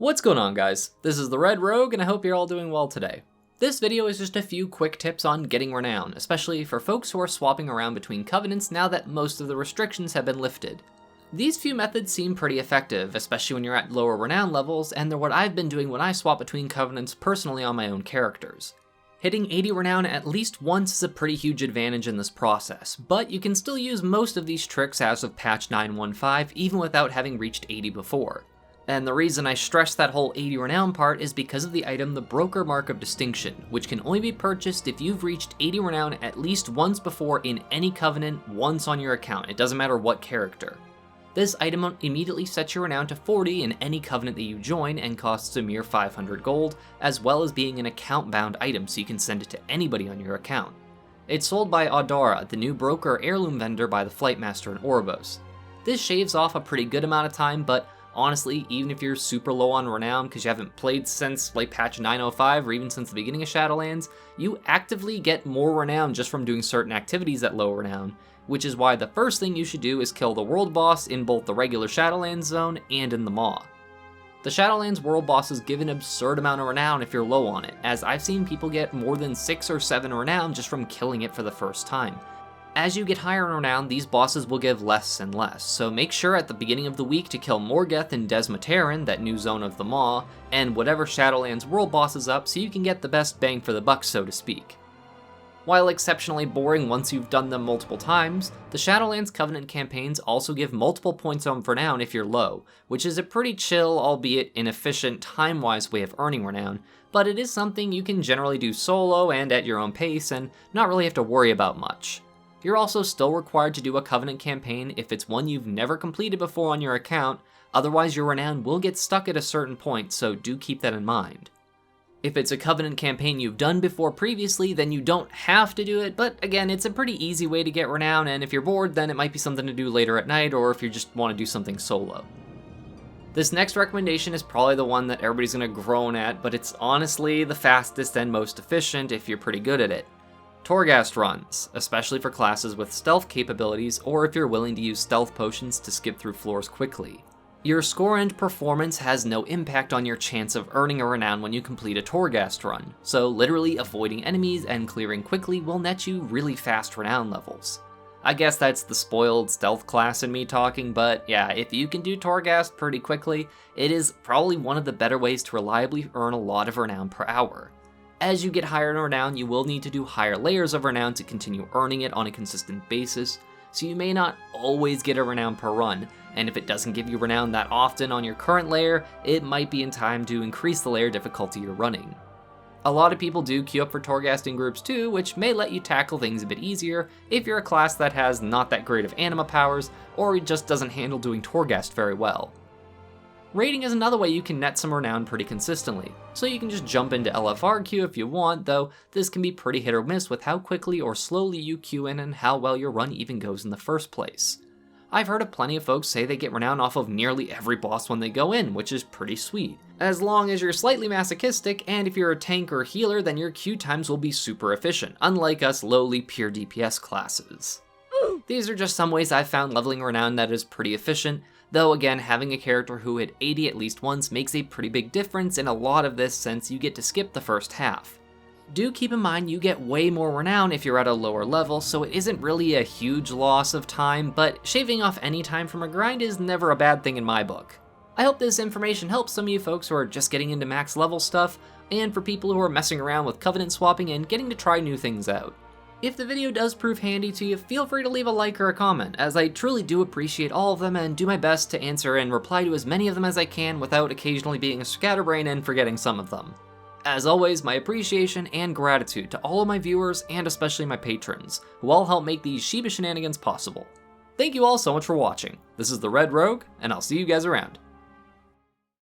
What's going on, guys? This is the Red Rogue, and I hope you're all doing well today. This video is just a few quick tips on getting Renown, especially for folks who are swapping around between covenants now that most of the restrictions have been lifted. These few methods seem pretty effective, especially when you're at lower Renown levels, and they're what I've been doing when I swap between covenants personally on my own characters. Hitting 80 Renown at least once is a pretty huge advantage in this process, but you can still use most of these tricks as of patch 9.15 even without having reached 80 before. And the reason I stress that whole 80 Renown part is because of the item the Broker Mark of Distinction, which can only be purchased if you've reached 80 Renown at least once before in any covenant once on your account, it doesn't matter what character. This item immediately sets your Renown to 40 in any covenant that you join and costs a mere 500 gold, as well as being an account-bound item so you can send it to anybody on your account. It's sold by Audara, the new broker heirloom vendor by the Flightmaster in Oribos. This shaves off a pretty good amount of time, but honestly, even if you're super low on Renown because you haven't played since like patch 9.05 or even since the beginning of Shadowlands, you actively get more Renown just from doing certain activities at low Renown, which is why the first thing you should do is kill the world boss in both the regular Shadowlands zone and in the Maw. The Shadowlands world bosses give an absurd amount of Renown if you're low on it, as I've seen people get more than 6 or 7 Renown just from killing it for the first time. As you get higher in Renown, these bosses will give less and less, so make sure at the beginning of the week to kill Morgeth and Desmataran, that new zone of the Maw, and whatever Shadowlands world boss is up so you can get the best bang for the buck, so to speak. While exceptionally boring once you've done them multiple times, the Shadowlands Covenant campaigns also give multiple points on Renown if you're low, which is a pretty chill, albeit inefficient, time-wise way of earning Renown, but it is something you can generally do solo and at your own pace and not really have to worry about much. You're also still required to do a Covenant campaign if it's one you've never completed before on your account, otherwise your Renown will get stuck at a certain point, so do keep that in mind. If it's a Covenant campaign you've done before previously, then you don't have to do it, but again, it's a pretty easy way to get Renown, and if you're bored, then it might be something to do later at night, or if you just want to do something solo. This next recommendation is probably the one that everybody's going to groan at, but it's honestly the fastest and most efficient if you're pretty good at it. Torghast runs, especially for classes with stealth capabilities, or if you're willing to use stealth potions to skip through floors quickly. Your score and performance has no impact on your chance of earning a Renown when you complete a Torghast run, so literally avoiding enemies and clearing quickly will net you really fast Renown levels. I guess that's the spoiled stealth class in me talking, but yeah, if you can do Torghast pretty quickly, it is probably one of the better ways to reliably earn a lot of Renown per hour. As you get higher in Renown, you will need to do higher layers of Renown to continue earning it on a consistent basis, so you may not always get a Renown per run, and if it doesn't give you Renown that often on your current layer, it might be in time to increase the layer difficulty you're running. A lot of people do queue up for Torghast in groups too, which may let you tackle things a bit easier if you're a class that has not that great of anima powers, or just doesn't handle doing Torghast very well. Raiding is another way you can net some Renown pretty consistently, so you can just jump into LFR queue if you want, though this can be pretty hit or miss with how quickly or slowly you queue in and how well your run even goes in the first place. I've heard of plenty of folks say they get Renown off of nearly every boss when they go in, which is pretty sweet. As long as you're slightly masochistic, and if you're a tank or healer, then your queue times will be super efficient, unlike us lowly pure DPS classes. These are just some ways I've found leveling Renown that is pretty efficient, though again, having a character who hit 80 at least once makes a pretty big difference in a lot of this since you get to skip the first half. Do keep in mind you get way more Renown if you're at a lower level, so it isn't really a huge loss of time, but shaving off any time from a grind is never a bad thing in my book. I hope this information helps some of you folks who are just getting into max level stuff, and for people who are messing around with covenant swapping and getting to try new things out. If the video does prove handy to you, feel free to leave a like or a comment, as I truly do appreciate all of them and do my best to answer and reply to as many of them as I can without occasionally being a scatterbrain and forgetting some of them. As always, my appreciation and gratitude to all of my viewers and especially my patrons, who all help make these Shiba Shenanigans possible. Thank you all so much for watching. This is the Red Rogue, and I'll see you guys around.